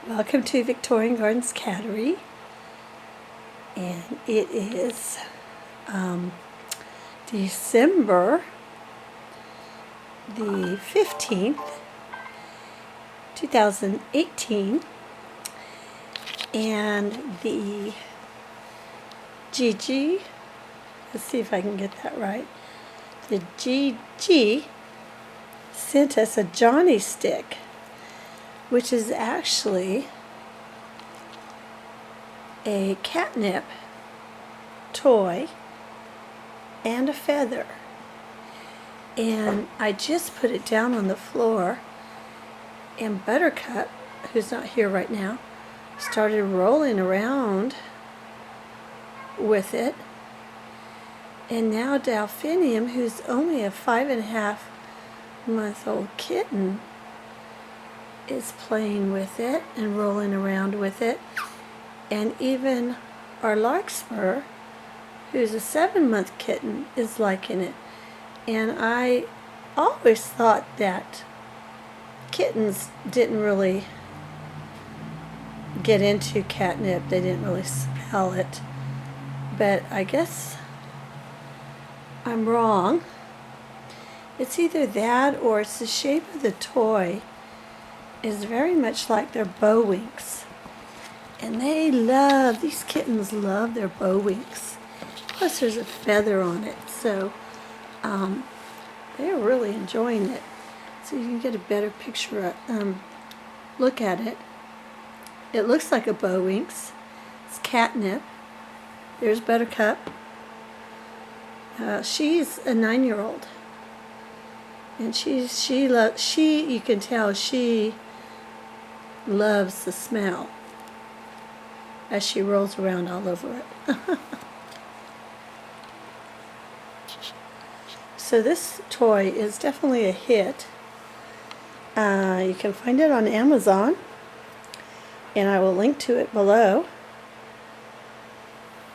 Welcome to Victorian Gardens Cattery, and it is December the 15th, 2018, and the GG, let's see if I can get that right, the GG sent us a Johnny stick, which is actually a catnip toy and a feather. And I just put it down on the floor, and Buttercup, who's not here right now, started rolling around with it. And now Delphinium, who's only a 5.5-month-old kitten, is playing with it and rolling around with it. And even our Larkspur, who's a 7-month kitten, is liking it. And I always thought that kittens didn't really get into catnip. They didn't really smell it. But I guess I'm wrong. It's either that or it's the shape of the toy is very much like their bow winks, and these kittens love their bow winks. Plus there's a feather on it, so they're really enjoying it. So you can get a better picture, look at it. It looks like a bow winks. It's catnip. There's Buttercup. She's a 9-year-old, and you can tell she loves the smell as she rolls around all over it. So this toy is definitely a hit. You can find it on Amazon, and I will link to it below.